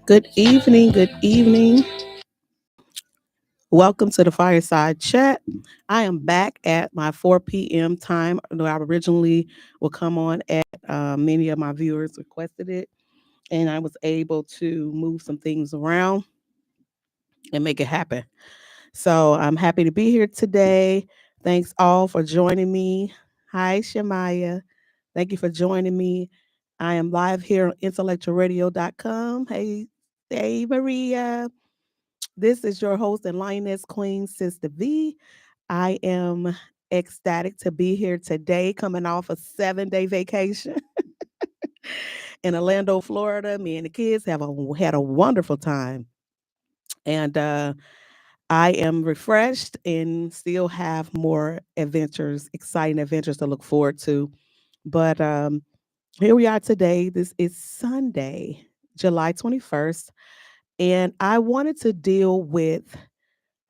Good evening. Good evening. Welcome to the Fireside Chat. I am back at my 4 p.m. time. I originally will come on at many of my viewers requested it, and I was able to move some things around and make it happen. So I'm happy to be here today. Thanks all for joining me. Hi, Shemaya. Thank you for joining me. I am live here on IntellectualRadio.com. Hey, Maria. This is your host and lioness queen, Sister V. I am ecstatic to be here today, coming off a 7-day vacation in Orlando, Florida. Me and the kids had a wonderful time, and I am refreshed and still have more adventures, exciting adventures to look forward to. But here we are today. This is Sunday, July 21st, and I wanted to deal with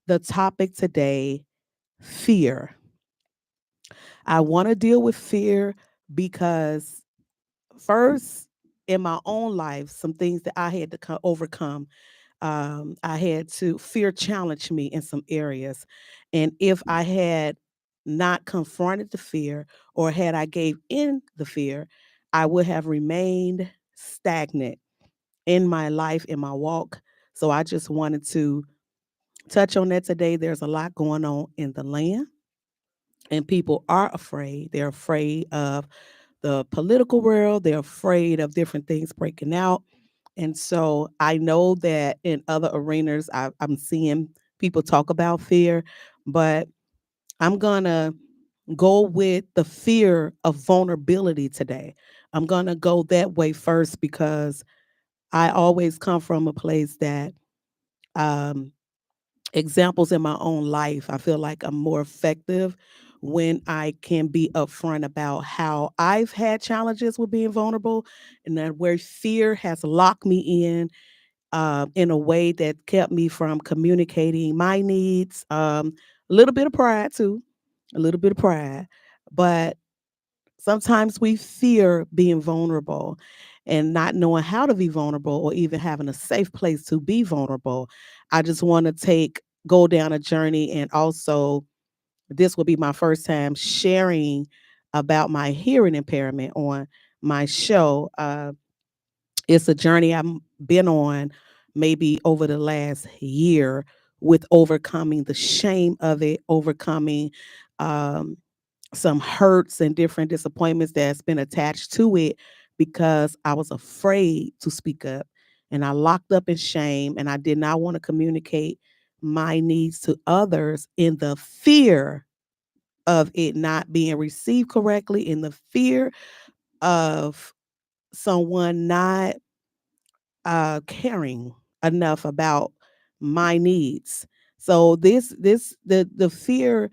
the topic today, fear. I want to deal with fear because, first, in my own life, some things that I had to overcome. I had to fear challenge me in some areas, and if I had not confronted the fear or had I gave in the fear, I would have remained stagnant in my life, in my walk. So I just wanted to touch on that today. There's a lot going on in the land, and people are afraid. They're afraid of the political world, they're afraid of different things breaking out. And so I know that in other arenas, I'm seeing people talk about fear, but I'm going to go with the fear of vulnerability today. I'm going to go that way first because I always come from a place that um, examples in my own life, I feel like I'm more effective when I can be upfront about how I've had challenges with being vulnerable, and that where fear has locked me in a way that kept me from communicating my needs. A little bit of pride too, a little bit of pride, but sometimes we fear being vulnerable and not knowing how to be vulnerable or even having a safe place to be vulnerable. I just want to go down a journey, and also this will be my first time sharing about my hearing impairment on my show. It's a journey I've been on maybe over the last year with overcoming the shame of it, overcoming um, some hurts and different disappointments that's been attached to it because I was afraid to speak up, and I locked up in shame, and I did not want to communicate my needs to others in the fear of it not being received correctly, in the fear of someone not caring enough about my needs. So the fear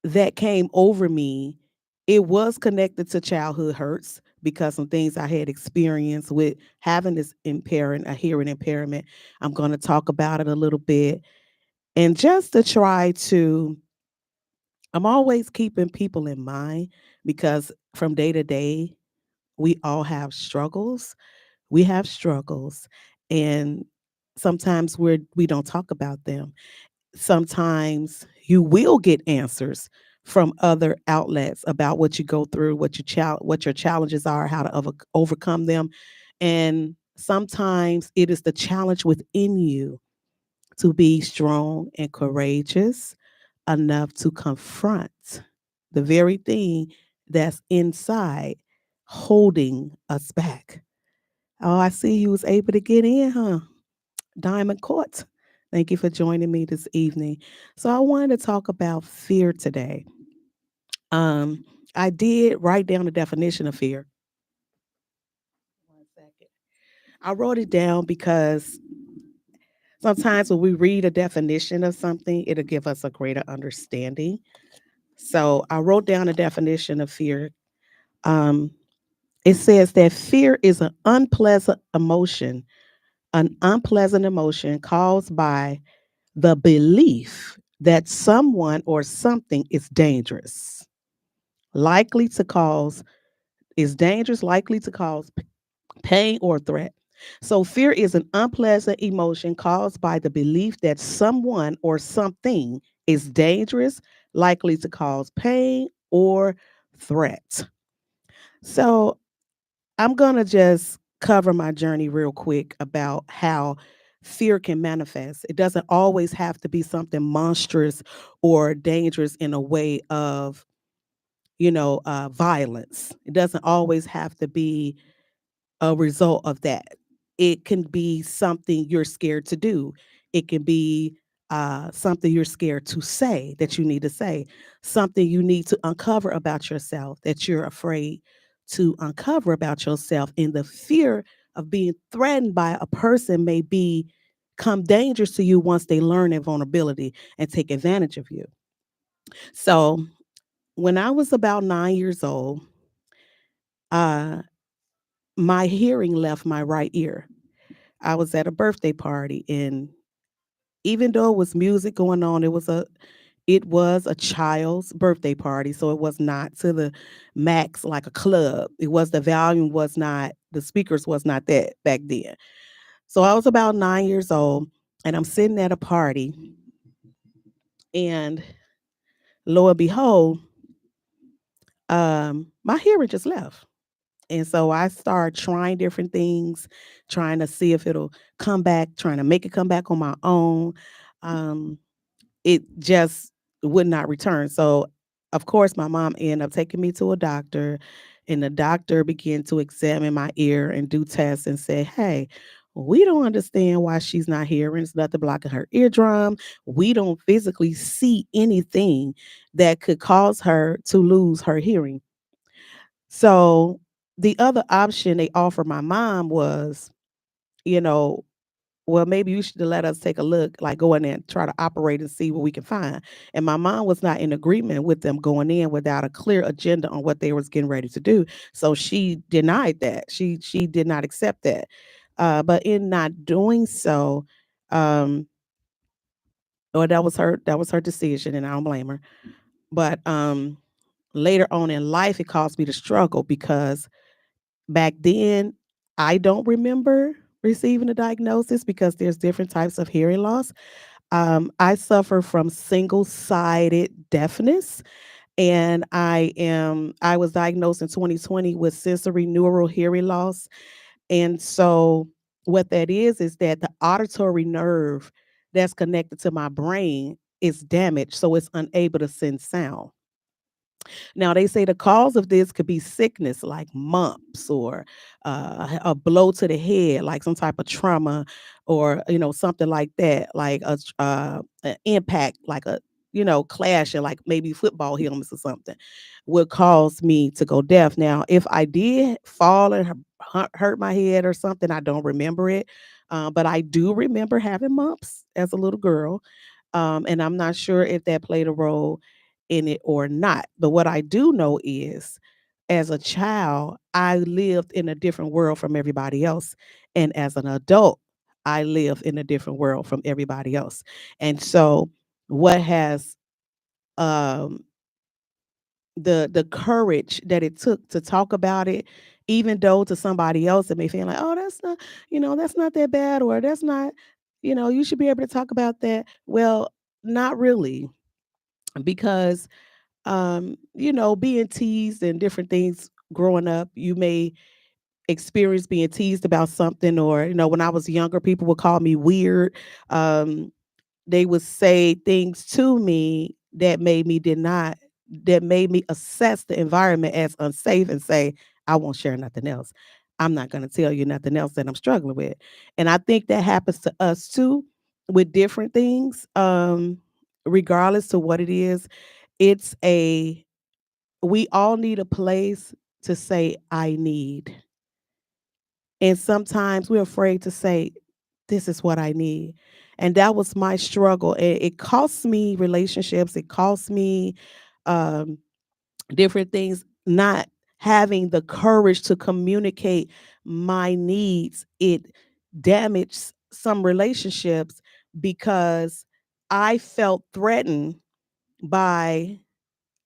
that came over me, it was connected to childhood hurts because some things I had experienced with having this impairment, a hearing impairment. I'm going to talk about it a little bit. And just to try to, I'm always keeping people in mind because from day to day, we all have struggles. We have struggles. And sometimes we don't talk about them. Sometimes you will get answers from other outlets about what you go through, what your challenges are, how to overcome them. And sometimes it is the challenge within you to be strong and courageous enough to confront the very thing that's inside holding us back. Oh, I see you was able to get in, huh? Diamond Court. Thank you for joining me this evening. So I wanted to talk about fear today. Um, I did write down the definition of fear. One second. I wrote it down because sometimes when we read a definition of something, it'll give us a greater understanding. So I wrote down a definition of fear. Um, it says that fear is an unpleasant emotion caused by the belief that someone or something is dangerous, likely to cause likely to cause pain or threat. So, fear is an unpleasant emotion caused by the belief that someone or something is dangerous, likely to cause pain or threat. So, I'm going to just cover my journey real quick about how fear can manifest. It doesn't always have to be something monstrous or dangerous in a way of, violence. It doesn't always have to be a result of that. It can be something you're scared to do. It can be something you're scared to say that you need to say, something you need to uncover about yourself that you're afraid to uncover about yourself. And the fear of being threatened by a person may be come dangerous to you once they learn their vulnerability and take advantage of you. So when I was about 9 years old, uh, my hearing left my right ear. I was at a birthday party, and even though it was music going on, it was a child's birthday party, so it was not to the max like a club. It was the volume was not the speakers was not that back then. So I was about 9 years old, and I'm sitting at a party, and lo and behold, my hearing just left. And so I started trying different things, trying to see if it'll come back, trying to make it come back on my own. Um, it just would not return. So, of course, my mom ended up taking me to a doctor, and the doctor began to examine my ear and do tests and say, "Hey, we don't understand why she's not hearing. It's nothing blocking her eardrum. We don't physically see anything that could cause her to lose her hearing." So the other option they offered my mom was, you know, well, maybe you should let us take a look, like go in there and try to operate and see what we can find. And my mom was not in agreement with them going in without a clear agenda on what they was getting ready to do. So she denied that. She did not accept that. But in not doing so, um, or that was her decision, and I don't blame her. But later on in life, it caused me to struggle because back then, I don't remember receiving a diagnosis because there's different types of hearing loss. I suffer from single-sided deafness, and I was diagnosed in 2020 with sensory neural hearing loss. And so what that is that the auditory nerve that's connected to my brain is damaged, so it's unable to send sound. Now, they say the cause of this could be sickness like mumps or a blow to the head, like some type of trauma, or something like that, like an impact, like a clash, and like maybe football helmets or something, would cause me to go deaf. Now, if I did fall and hurt my head or something, I don't remember it, but I do remember having mumps as a little girl, and I'm not sure if that played a role in it or not. But what I do know is, as a child, I lived in a different world from everybody else. And as an adult, I live in a different world from everybody else. And so, what has um, the courage that it took to talk about it, even though to somebody else it may feel like, oh, that's not that bad, or that's not, you should be able to talk about that. Well, not really, because being teased and different things growing up, you may experience being teased about something, or, when I was younger, people would call me weird. Um, they would say things to me that made me assess the environment as unsafe and say, I won't share nothing else. I'm not going to tell you nothing else that I'm struggling with. And I think that happens to us too with different things. Regardless to what it is, it's a we all need a place to say I need. And sometimes we're afraid to say this is what I need. And that was my struggle. It cost me relationships, it cost me um different things, not having the courage to communicate my needs. It damaged some relationships because I felt threatened by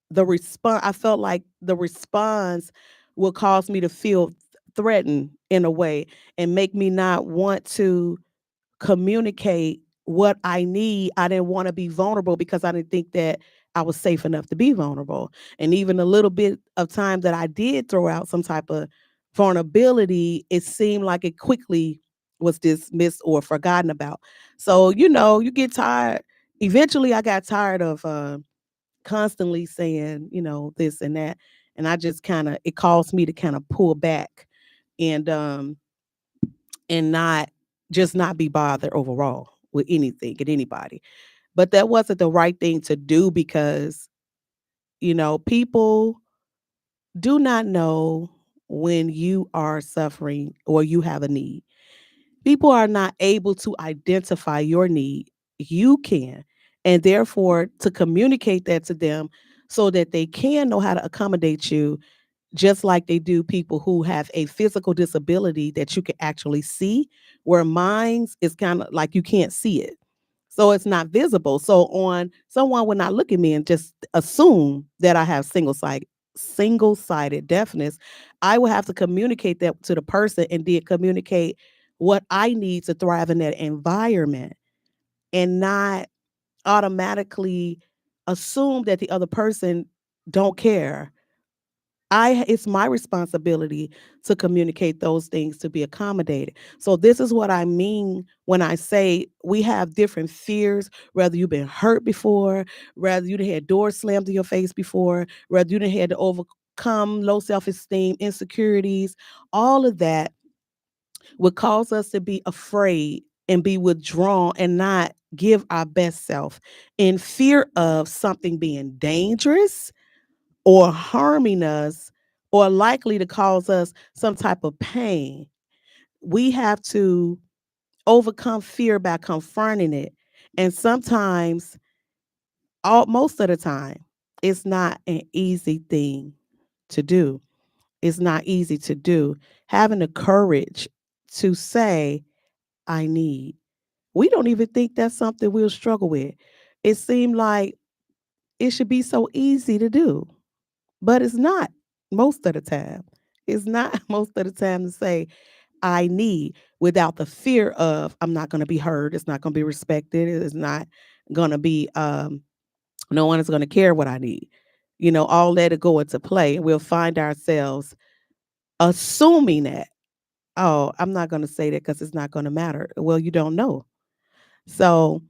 the response. I felt like the response will cause me to feel threaten in a way and make me not want to communicate what I need. I didn't want to be vulnerable because I didn't think that I was safe enough to be vulnerable. And even a little bit of time that I did throw out some type of vulnerability, it seemed like it quickly was dismissed or forgotten about. So, you get tired. Eventually, I got tired of constantly saying, this and that. And I just it caused me to kind of pull back and not just not be bothered overall with anything and anybody. But that wasn't the right thing to do because, people do not know when you are suffering or you have a need. People are not able to identify your need. You can. And therefore, to communicate that to them so that they can know how to accommodate you just like they do people who have a physical disability that you can actually see, where mine's is kind of like you can't see it. So it's not visible. So on someone would not look at me and just assume that I have single-sided deafness. I will have to communicate that to the person and then communicate what I need to thrive in that environment and not automatically assume that the other person don't care. It's my responsibility to communicate those things to be accommodated. So this is what I mean when I say we have different fears, whether you've been hurt before, whether you done had doors slammed in your face before, whether you done had to overcome low self-esteem, insecurities, all of that would cause us to be afraid and be withdrawn and not give our best self in fear of something being dangerous or harming us or likely to cause us some type of pain. We have to overcome fear by confronting it. And sometimes, most of the time, it's not an easy thing to do. It's not easy to do. Having the courage to say, I need. We don't even think that's something we'll struggle with. It seemed like it should be so easy to do. But it's not most of the time. It's not most of the time to say, I need without the fear of I'm not going to be heard. It's not going to be respected. It's not going to be, no one is going to care what I need. All let it go into play. And we'll find ourselves assuming that, oh, I'm not going to say that because it's not going to matter. Well, you don't know. So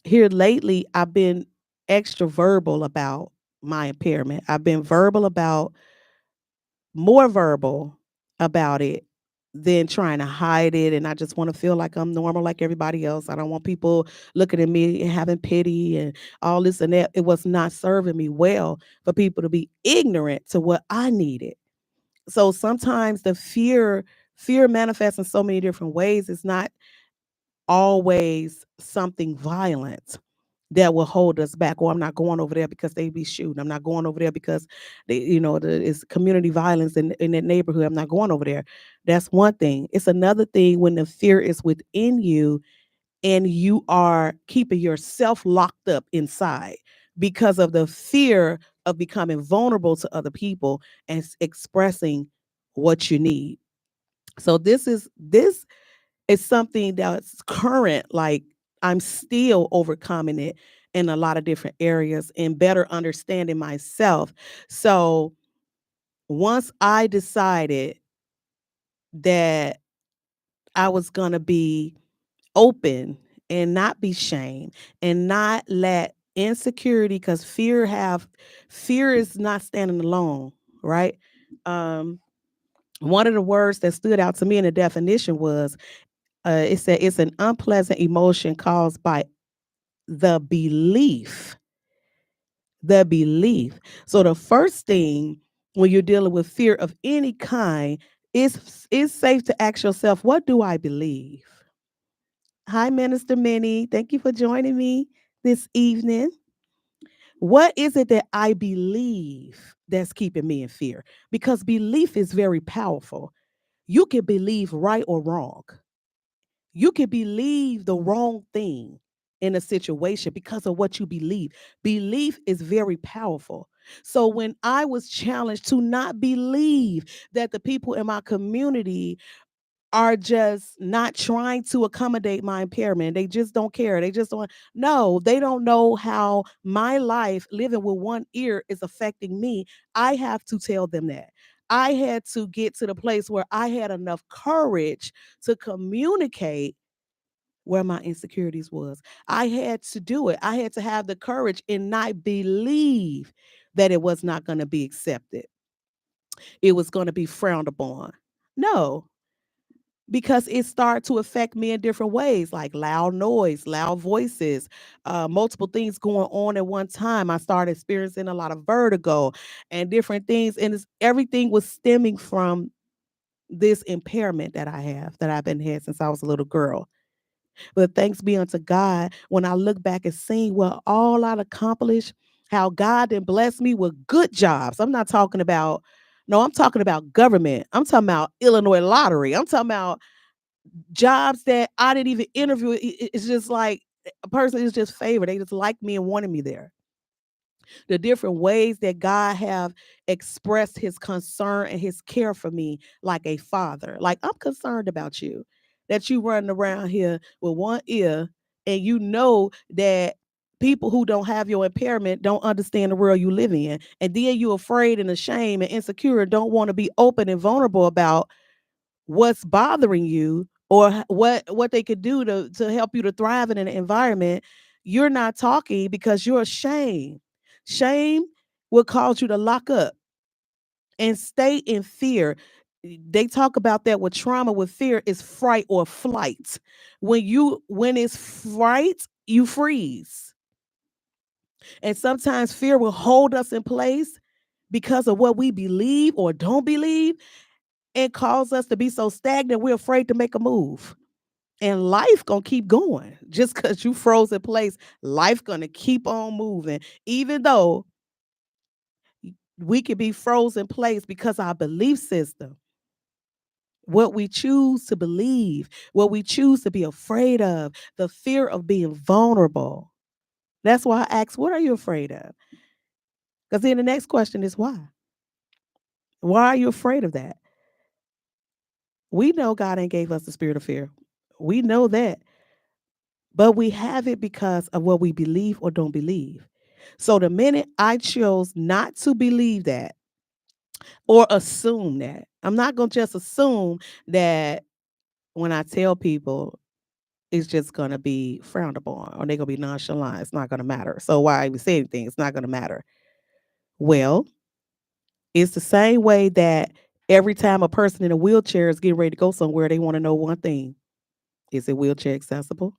here lately, I've been extra verbal about my impairment. I've been more verbal about it than trying to hide it. And I just want to feel like I'm normal like everybody else. I don't want people looking at me and having pity and all this and that. It was not serving me well for people to be ignorant to what I needed. So sometimes the fear manifests in so many different ways. It's not always something violent that will hold us back. Or I'm not going over there because they be shooting. I'm not going over there because it's community violence in that neighborhood. I'm not going over there. That's one thing. It's another thing when the fear is within you and you are keeping yourself locked up inside because of the fear of becoming vulnerable to other people and expressing what you need. So this is something that's current. Like I'm still overcoming it in a lot of different areas and better understanding myself. So once I decided that I was going to be open and not be shamed and not let insecurity, because fear is not standing alone, right? Um, One of the words that stood out to me in the definition was it said it's an unpleasant emotion caused by the belief, the belief. So the first thing when you're dealing with fear of any kind is safe to ask yourself, what do I believe? Hi, Minister Minnie. Thank you for joining me this evening. What is it that I believe that's keeping me in fear? Because belief is very powerful. You can believe right or wrong. You can believe the wrong thing in a situation because of what you believe. Belief is very powerful. So when I was challenged to not believe that the people in my community are just not trying to accommodate my impairment. They just don't care. They just don't. No, they don't know how my life living with one ear is affecting me. I have to tell them that. I had to get to the place where I had enough courage to communicate where my insecurities was. I had to do it. I had to have the courage and not believe that it was not going to be accepted. It was going to be frowned upon. No, because it started to affect me in different ways, like loud noise, loud voices, multiple things going on at one time. I started experiencing a lot of vertigo and different things, and everything was stemming from this impairment that I have, that I've been had since I was a little girl. But thanks be unto God, when I look back and see what all I've accomplished, how God did bless me with good jobs. I'm not talking about, no, I'm talking about government. I'm talking about Illinois lottery. I'm talking about jobs that I didn't even interview. It's just like a person is just favored. They just like me and wanted me there. The different ways that God have expressed his concern and his care for me like a father. Like, I'm concerned about you, that you running around here with one ear and you know that people who don't have your impairment don't understand the world you live in. And then you afraid and ashamed and insecure and don't want to be open and vulnerable about what's bothering you or what they could do to help you to thrive in an environment. You're not talking because you're ashamed. Shame will cause you to lock up and stay in fear. They talk about that with trauma. With fear is fright or flight. When it's fright, you freeze. And sometimes fear will hold us in place because of what we believe or don't believe, and cause us to be so stagnant we're afraid to make a move. And life gonna keep going. Just because you froze in place, life gonna keep on moving. Even though we could be frozen in place because our belief system, what we choose to believe, what we choose to be afraid of, the fear of being vulnerable. That's why I ask, what are you afraid of? Because then the next question is why? Why are you afraid of that? We know God ain't gave us the spirit of fear. We know that. But we have it because of what we believe or don't believe. So the minute I chose not to believe that or assume that, I'm not going to just assume that when I tell people it's just going to be frowned upon or they're going to be nonchalant. It's not going to matter. So why even say anything? It's not going to matter. Well, it's the same way that every time a person in a wheelchair is getting ready to go somewhere, they want to know one thing. Is it wheelchair accessible?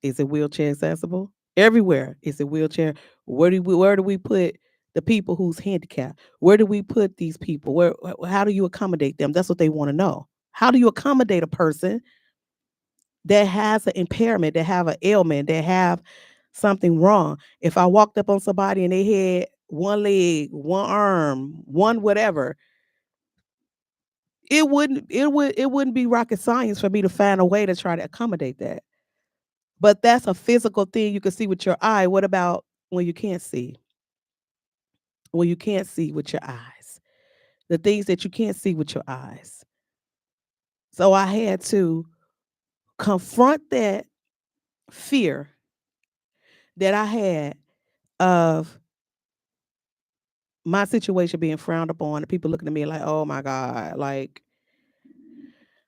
Is it wheelchair accessible? Everywhere is it wheelchair. Where do we put the people who's handicapped? Where do we put these people? How do you accommodate them? That's what they want to know. How do you accommodate a person that has an impairment, that have an ailment, that have something wrong? If I walked up on somebody and they had one leg, one arm, one whatever, it wouldn't be rocket science for me to find a way to try to accommodate that. But that's a physical thing you can see with your eye. What about when you can't see? When you can't see with your eyes, the things that you can't see with your eyes. So I had to confront that fear that I had of my situation being frowned upon and people looking at me like, oh my God, like,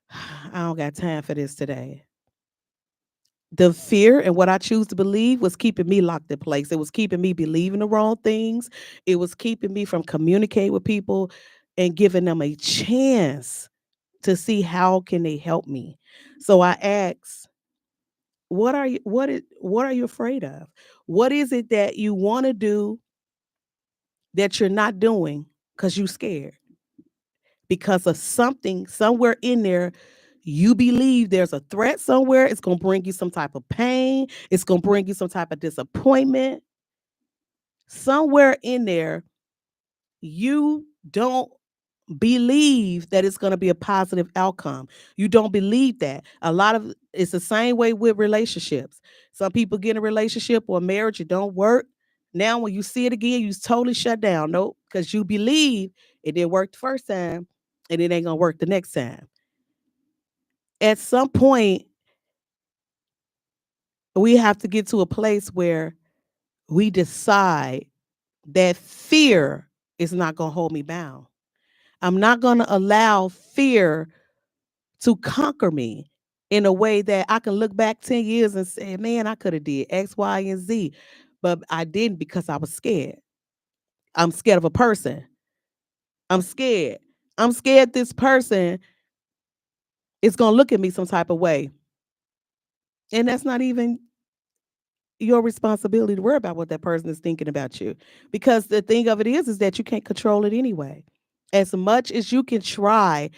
I don't got time for this today. The fear and what I choose to believe was keeping me locked in place. It was keeping me believing the wrong things. It was keeping me from communicating with people and giving them a chance to see how can they help me. So I asked, what are you afraid of? What is it that you want to do that you're not doing because you're scared? Because of something somewhere in there, you believe there's a threat somewhere. It's going to bring you some type of pain. It's going to bring you some type of disappointment. Somewhere in there, you don't believe that it's going to be a positive outcome. You don't believe that. A lot of it's the same way with relationships. Some people get in a relationship or a marriage, it don't work. Now, when you see it again, you totally shut down. Nope, because you believe it didn't work the first time and it ain't going to work the next time. At some point, we have to get to a place where we decide that fear is not going to hold me bound. I'm not going to allow fear to conquer me in a way that I can look back 10 years and say, man, I could have did X, Y, and Z. But I didn't because I was scared. I'm scared of a person. I'm scared. I'm scared this person is going to look at me some type of way. And that's not even your responsibility to worry about what that person is thinking about you. Because the thing of it is that you can't control it anyway. As much as you can try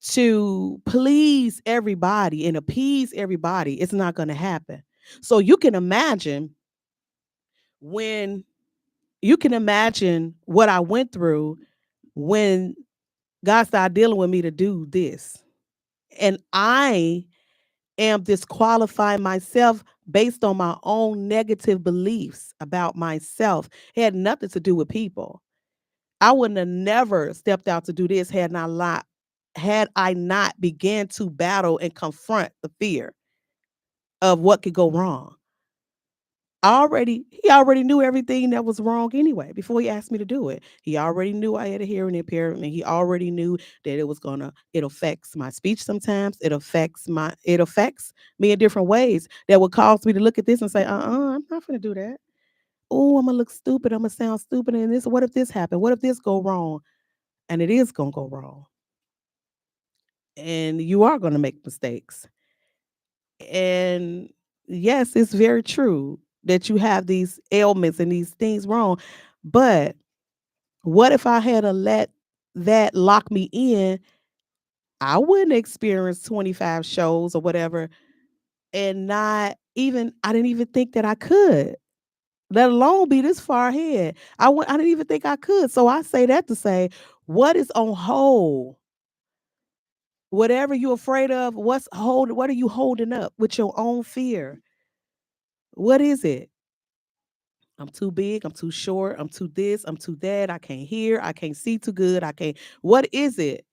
to please everybody and appease everybody, it's not going to happen. So when you can imagine what I went through when God started dealing with me to do this. And I am disqualifying myself based on my own negative beliefs about myself. It had nothing to do with people. I wouldn't have never stepped out to do this had I not began to battle and confront the fear of what could go wrong. He already knew everything that was wrong anyway before he asked me to do it. He already knew I had a hearing impairment. He already knew that it affects my speech sometimes. It affects me in different ways that would cause me to look at this and say, I'm not gonna do that. Oh, I'm gonna look stupid. I'm gonna sound stupid. And this, what if this happened? What if this go wrong? And it is gonna go wrong. And you are gonna make mistakes. And yes, it's very true that you have these ailments and these things wrong. But what if I had to let that lock me in? I wouldn't experience 25 shows or whatever. And I didn't even think that I could, let alone be this far ahead. I didn't even think I could. So I say that to say, what is on hold? Whatever you're afraid of, what are you holding up with your own fear? What is it? I'm too big, I'm too short, I'm too this, I'm too that, I can't hear, I can't see too good, I can't. What is it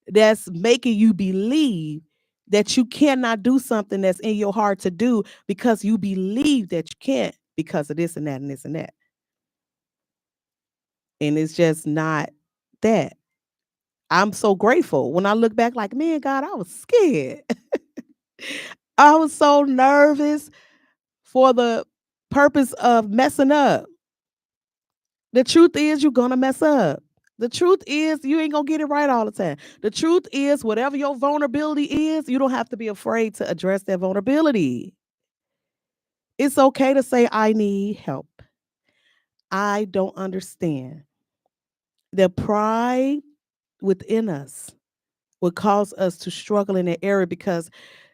that's making you believe that you cannot do something that's in your heart to do because you believe that you can't because of this and that and this and that? And it's just not that. I'm so grateful when I look back like, man, God, I was scared. I was so nervous for the purpose of messing up. The truth is, you're going to mess up. The truth is, you ain't going to get it right all the time. The truth is, whatever your vulnerability is, you don't have to be afraid to address that vulnerability. It's okay to say, I need help. I don't understand. The pride within us will cause us to struggle in that area because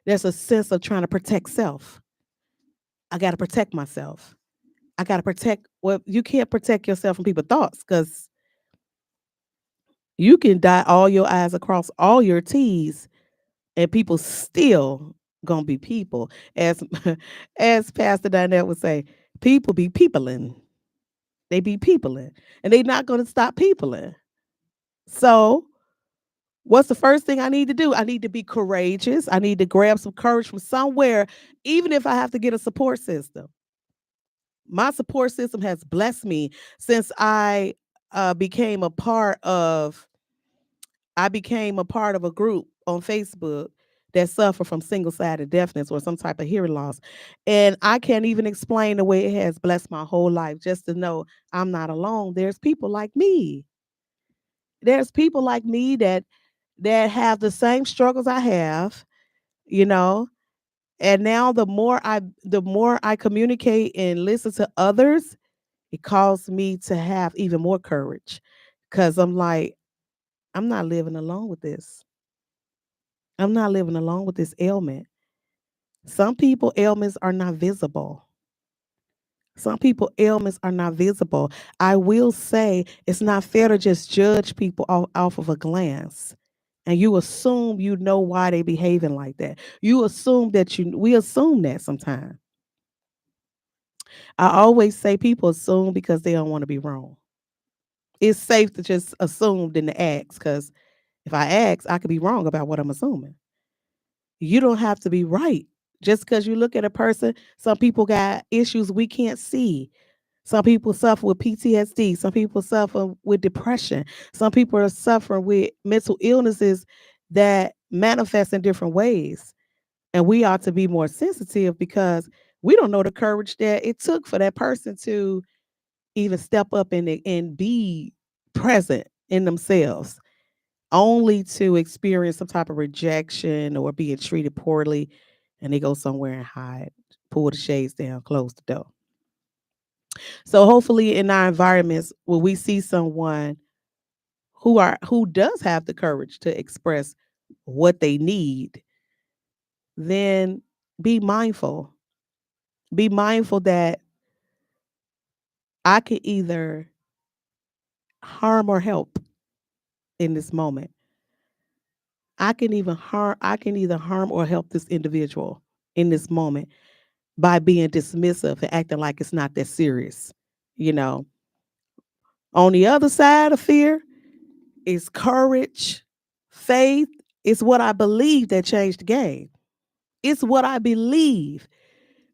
there's a sense of trying to protect self. I got to protect myself. I got to protect, well, you can't protect yourself from people's thoughts because you can dot all your I's across all your T's and people still gonna be people. As as Pastor Donnell would say, people be peopling. They be peopling. And they not gonna stop peopling. So what's the first thing I need to do? I need to be courageous. I need to grab some courage from somewhere, even if I have to get a support system. My support system has blessed me since became a part of I became a part of a group on Facebook that suffer from single-sided deafness or some type of hearing loss. And I can't even explain the way it has blessed my whole life just to know I'm not alone. There's people like me. There's people like me that have the same struggles I have, you know. And now the more I communicate and listen to others, it calls me to have even more courage. Cause I'm like, I'm not living alone with this. I'm not living alone with this ailment. Some people ailments are not visible. Some people ailments are not visible. I will say it's not fair to just judge people off of a glance. And you assume you know why they behaving like that. We assume that sometimes. I always say people assume because they don't want to be wrong. It's safe to just assume than to ask because if I ask, I could be wrong about what I'm assuming. You don't have to be right. Just because you look at a person, some people got issues we can't see. Some people suffer with PTSD. Some people suffer with depression. Some people are suffering with mental illnesses that manifest in different ways. And we ought to be more sensitive because we don't know the courage that it took for that person to even step up and be present in themselves, only to experience some type of rejection or being treated poorly, and they go somewhere and hide, pull the shades down, close the door. So hopefully in our environments, when we see someone who does have the courage to express what they need, then be mindful. Be mindful that I can either harm or help in this moment. I can either harm or help this individual in this moment by being dismissive and acting like it's not that serious. You know, on the other side of fear is courage, faith. It's what I believe that changed the game. It's what I believe.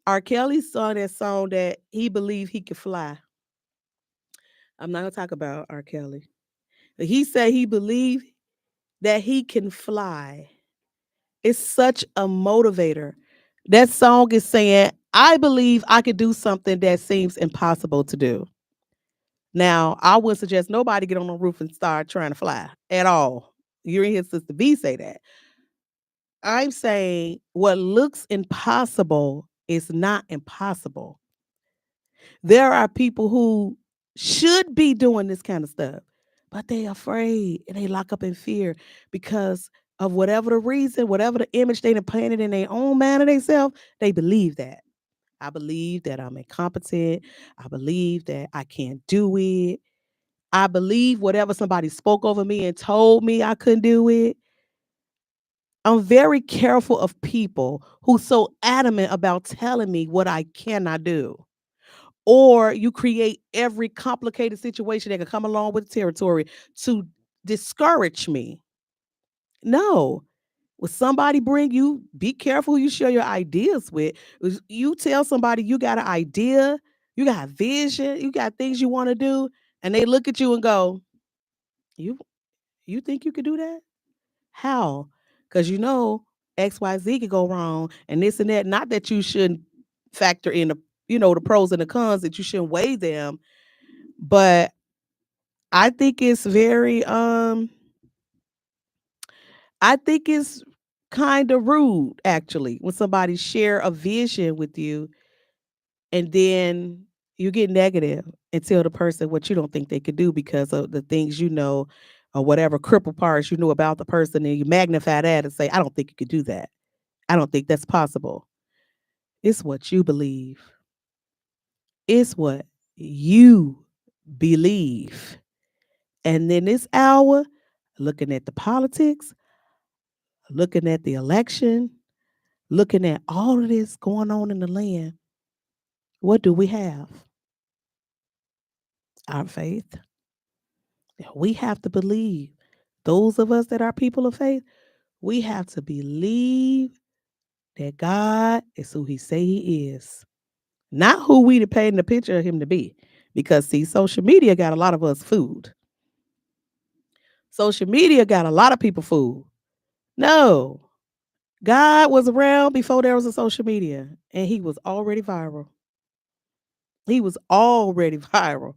R. Kelly sung that song that he believed he could fly. I'm not gonna talk about R. Kelly. But he said he believed that he can fly. It's such a motivator. That song is saying, I believe I could do something that seems impossible to do. Now, I would suggest nobody get on the roof and start trying to fly at all. You're in here, Sister B say that. I'm saying what looks impossible is not impossible. There are people who should be doing this kind of stuff, but they afraid and they lock up in fear because of whatever the reason, whatever the image they done planted in their own mind of themselves, they believe that. I believe that I'm incompetent. I believe that I can't do it. I believe whatever somebody spoke over me and told me I couldn't do it. I'm very careful of people who so adamant about telling me what I cannot do. Or you create every complicated situation that can come along with the territory to discourage me. No. When somebody bring you, be careful who you share your ideas with. You tell somebody you got an idea, you got vision, you got things you want to do, and they look at you and go, "You you think you could do that? How?" Because you know XYZ could go wrong and this and that. Not that you shouldn't factor in the pros and the cons, that you shouldn't weigh them, but I think it's very I think it's kind of rude actually when somebody share a vision with you and then you get negative and tell the person what you don't think they could do because of the things you know or whatever crippled parts you know about the person, and you magnify that and say, I don't think you could do that. I don't think that's possible. It's what you believe. It's what you believe. And then this hour, looking at the politics, looking at the election, looking at all of this going on in the land, what do we have? Our faith. We have to believe. Those of us that are people of faith, we have to believe that God is who he say he is. Not who we painting the picture of him to be. Because see, social media got a lot of us fooled. Social media got a lot of people fooled. No. God was around before there was a social media, and he was already viral. He was already viral.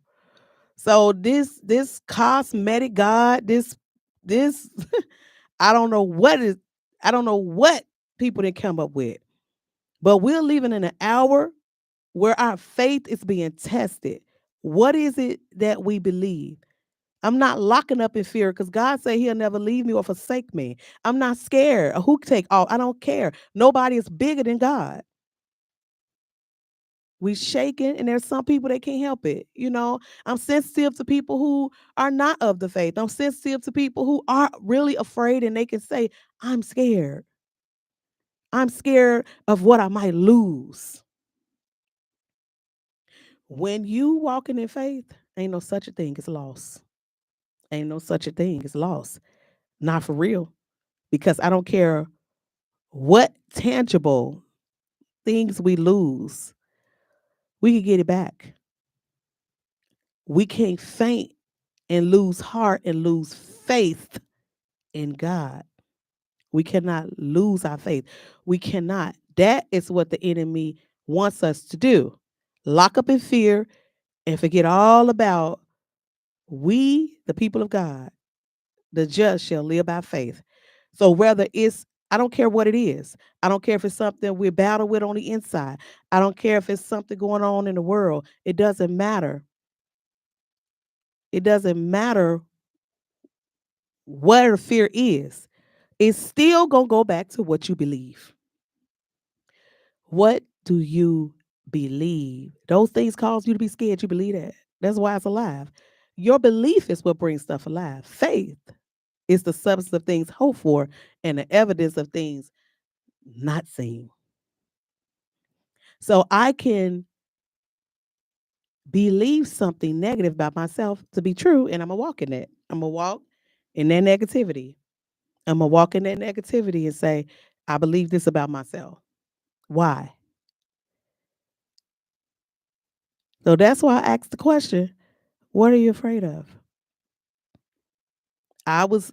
So this cosmetic God, this I don't know what is I don't know what people didn't come up with. But we're living in an hour where our faith is being tested. What is it that we believe? I'm not locking up in fear because God said he'll never leave me or forsake me. I'm not scared. Who can take all? I don't care. Nobody is bigger than God. We shaking, and there's some people that can't help it. I'm sensitive to people who are not of the faith. I'm sensitive to people who are really afraid and they can say, I'm scared. I'm scared of what I might lose. When you walking in faith, ain't no such a thing as loss. Ain't no such a thing as loss. Not for real. Because I don't care what tangible things we lose, we can get it back. We can't faint and lose heart and lose faith in God. We cannot lose our faith. We cannot. That is what the enemy wants us to do. Lock up in fear and forget all about we, the people of God, the just shall live by faith. So whether it's, I don't care what it is. I don't care if it's something we're battling with on the inside. I don't care if it's something going on in the world. It doesn't matter. It doesn't matter what the fear is. It's still going to go back to what you believe. What do you believe? Those things cause you to be scared. You believe that. That's why it's alive. Your belief is what brings stuff alive. Faith is the substance of things hoped for and the evidence of things not seen. So I can believe something negative about myself to be true, and I'm going to walk in that. I'm going to walk in that negativity. I'm going to walk in that negativity and say, I believe this about myself. Why? So that's why I asked the question, what are you afraid of? I was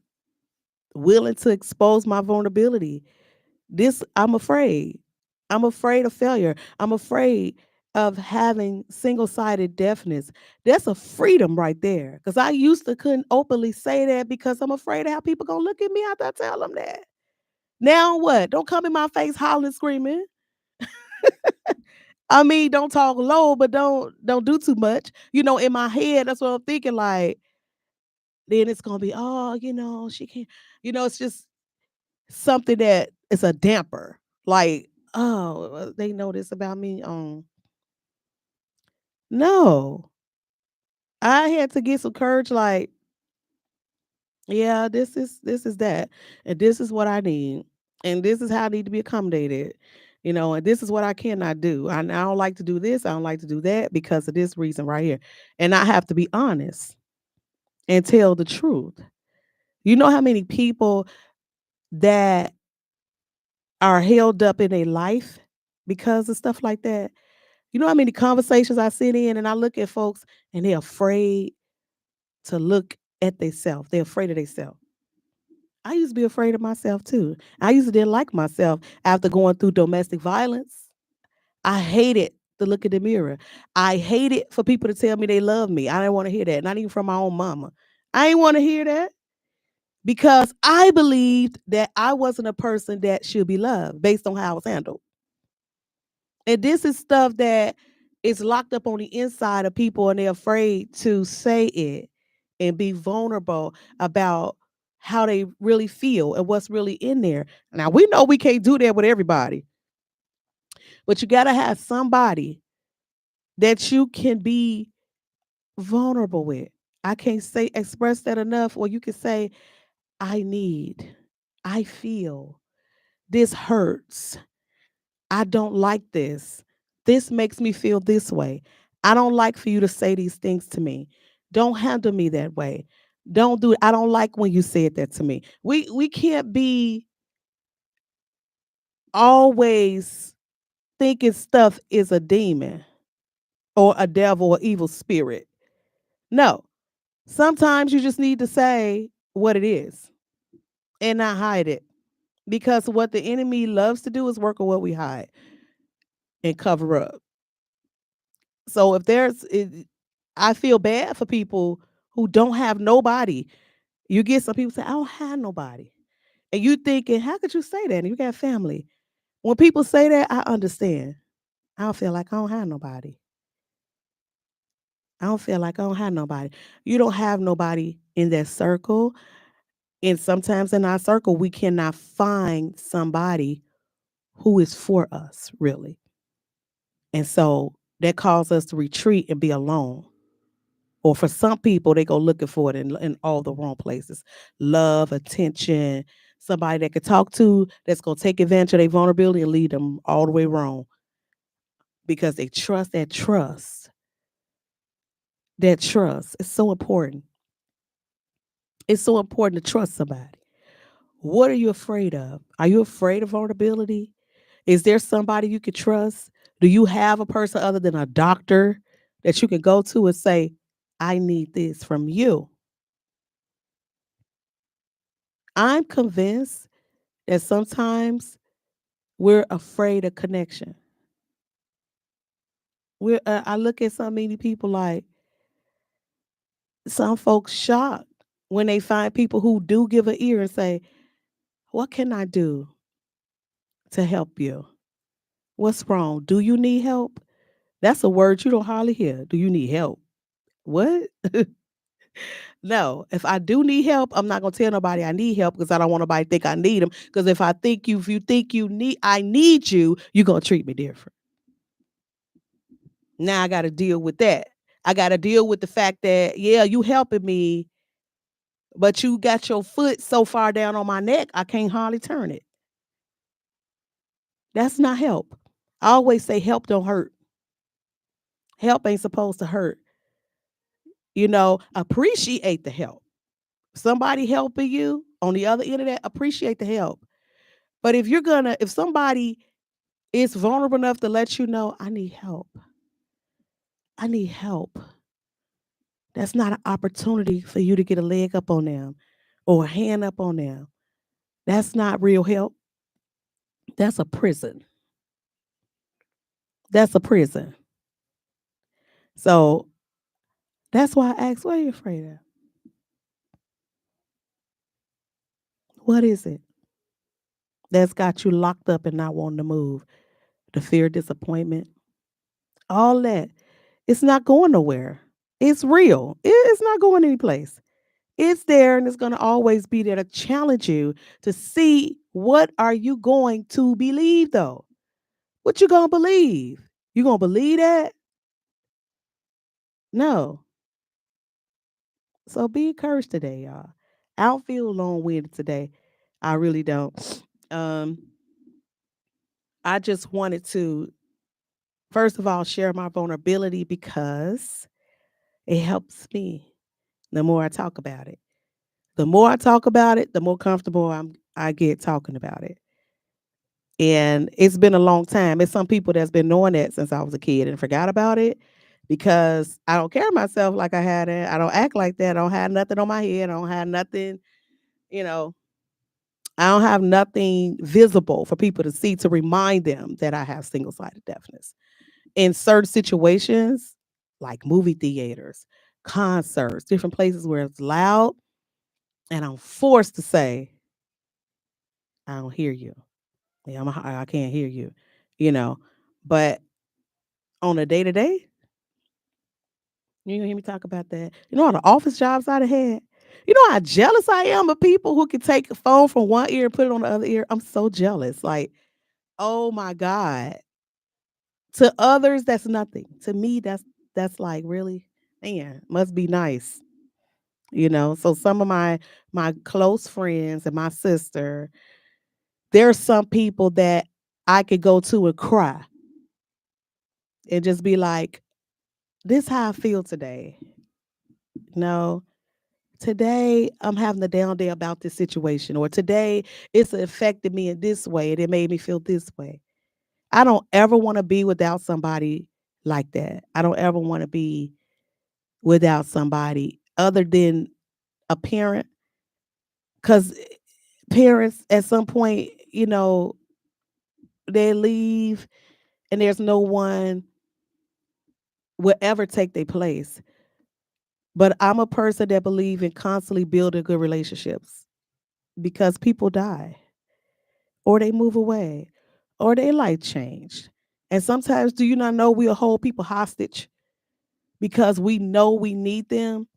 willing to expose my vulnerability. This, I'm afraid. I'm afraid of failure. I'm afraid of having single-sided deafness. That's a freedom right there. Because I used to couldn't openly say that because I'm afraid of how people gonna look at me after I tell them that. Now what? Don't come in my face hollering, screaming. I mean, don't talk low, but don't do too much. In my head, that's what I'm thinking. Like, then it's gonna be, oh, she can't. It's just something that is a damper. Like, oh, they know this about me. No, I had to get some courage. Like, yeah, this is that, and this is what I need, and this is how I need to be accommodated. And this is what I cannot do. I don't like to do this. I don't like to do that because of this reason right here. And I have to be honest and tell the truth. You know how many people that are held up in their life because of stuff like that? You know how many conversations I sit in and I look at folks and they're afraid to look at themselves. They're afraid of themselves. I used to be afraid of myself too. I used to didn't like myself after going through domestic violence. I hated to look in the mirror. I hated for people to tell me they love me. I didn't want to hear that, not even from my own mama. I didn't want to hear that because I believed that I wasn't a person that should be loved based on how I was handled. And this is stuff that is locked up on the inside of people and they're afraid to say it and be vulnerable about how they really feel and what's really in there. Now, we know we can't do that with everybody, but you got to have somebody that you can be vulnerable with. I can't say express that enough, or you can say, I need, I feel, this hurts. I don't like this. This makes me feel this way. I don't like for you to say these things to me. Don't handle me that way. Don't do it. I don't like when you said that to me. We can't be always thinking stuff is a demon or a devil or evil spirit. No. Sometimes you just need to say what it is and not hide it. Because what the enemy loves to do is work on what we hide and cover up. So if I feel bad for people who don't have nobody. You get some people say, I don't have nobody. And you thinking, how could you say that? And you got family. When people say that, I understand. I don't feel like I don't have nobody. I don't feel like I don't have nobody. You don't have nobody in that circle. And sometimes in our circle, we cannot find somebody who is for us, really. And so that causes us to retreat and be alone. Or for some people, they go looking for it in all the wrong places. Love, attention, somebody they could talk to that's going to take advantage of their vulnerability and lead them all the way wrong because they trust that trust. That trust is so important. It's so important to trust somebody. What are you afraid of? Are you afraid of vulnerability? Is there somebody you could trust? Do you have a person other than a doctor that you can go to and say, I need this from you? I'm convinced that sometimes we're afraid of connection. I look at so many people like some folks shocked when they find people who do give an ear and say, what can I do to help you? What's wrong? Do you need help? That's a word you don't hardly hear. Do you need help? What? No. If I do need help, I'm not gonna tell nobody I need help because I don't want nobody to think I need them. Because if you think you need, I need you, you're gonna treat me different. Now I got to deal with that. I got to deal with the fact that yeah, you helping me, but you got your foot so far down on my neck, I can't hardly turn it. That's not help. I always say help don't hurt. Help ain't supposed to hurt. Appreciate the help. Somebody helping you on the other end of that, appreciate the help. But if somebody is vulnerable enough to let you know, I need help. That's not an opportunity for you to get a leg up on them or a hand up on them. That's not real help. That's a prison. That's a prison. So that's why I asked, what are you afraid of? What is it that's got you locked up and not wanting to move? The fear, disappointment, all that. It's not going nowhere. It's real. It's not going anyplace. It's there and it's going to always be there to challenge you to see what are you going to believe though? What you going to believe? You going to believe that? No. So be encouraged today, y'all. I don't feel long-winded today. I really don't. Um, I just wanted to, first of all, share my vulnerability because it helps me the more I talk about it. The more I talk about it, the more comfortable I get talking about it. And it's been a long time. It's some people that's been knowing that since I was a kid and forgot about it because I don't carry myself like I had it. I don't act like that. I don't have nothing on my head. I don't have nothing, you know, I don't have nothing visible for people to see to remind them that I have single sided deafness. In certain situations, like movie theaters, concerts, different places where it's loud, and I'm forced to say, I don't hear you. Yeah, I can't hear you, you know. But on a day to day, you gonna hear me talk about that. You know all the office jobs I'd have had. You know how jealous I am of people who can take a phone from one ear and put it on the other ear. I'm so jealous. Like, oh my God. To others, that's nothing. To me, that's like really, man, must be nice. So some of my close friends and my sister, there's some people that I could go to and cry and just be like, this how I feel today. No, today I'm having a down day about this situation, or today it's affected me in this way and it made me feel this way. I don't ever want to be without somebody like that. I don't ever want to be without somebody other than a parent, because parents at some point, they leave and there's no one will ever take their place. But I'm a person that believe in constantly building good relationships because people die or they move away or their life changed. And sometimes do you not know we'll hold people hostage because we know we need them,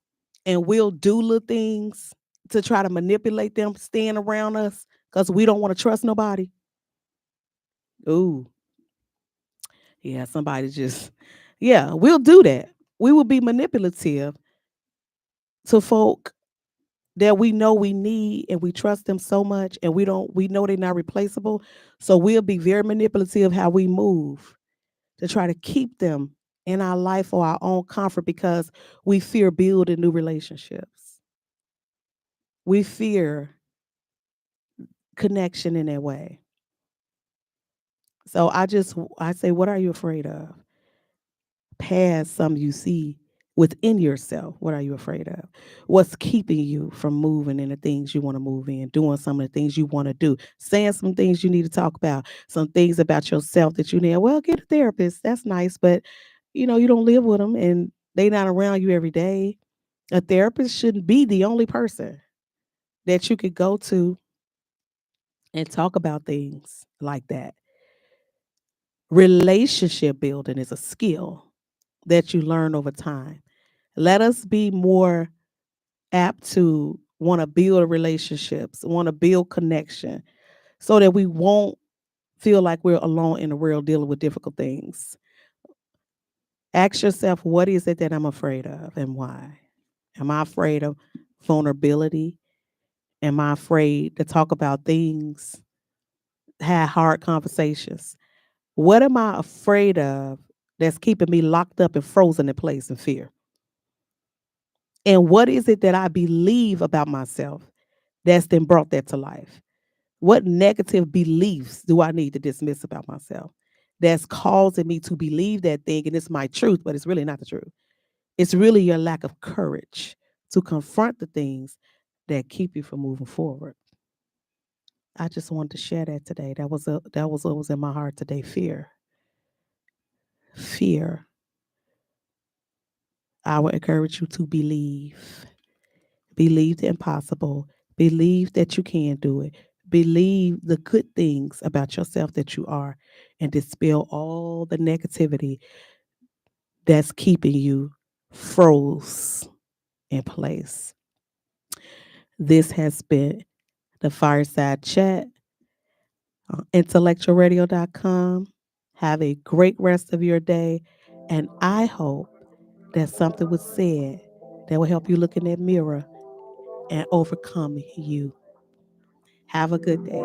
and we'll do little things to try to manipulate them staying around us because we don't want to trust nobody. Ooh, yeah, somebody just, yeah, we'll do that. We will be manipulative to folk that we know we need and we trust them so much, and we know they're not replaceable. So we'll be very manipulative how we move to try to keep them in our life for our own comfort because we fear building new relationships. We fear connection in that way. So I say, what are you afraid of? Past some you see within yourself. What are you afraid of? What's keeping you from moving in the things you want to move in, doing some of the things you want to do, saying some things you need to talk about, some things about yourself that you need. Well, get a therapist. That's nice, but you don't live with them and they not around you every day. A therapist shouldn't be the only person that you could go to and talk about things like that. Relationship building is a skill that you learn over time. Let us be more apt to want to build relationships, want to build connection so that we won't feel like we're alone in the world dealing with difficult things. Ask yourself, what is it that I'm afraid of and why? Am I afraid of vulnerability? Am I afraid to talk about things, have hard conversations? What am I afraid of that's keeping me locked up and frozen in place in fear? And what is it that I believe about myself that's then brought that to life? What negative beliefs do I need to dismiss about myself that's causing me to believe that thing and it's my truth, but it's really not the truth? It's really your lack of courage to confront the things that keep you from moving forward. I just wanted to share that today. That was what was in my heart today. Fear. Fear. I would encourage you to believe. Believe the impossible. Believe that you can do it. Believe the good things about yourself that you are and dispel all the negativity that's keeping you froze in place. This has been the Fireside Chat on IntellectualRadio.com. Have a great rest of your day. And I hope that something was said that will help you look in that mirror and overcome you. Have a good day.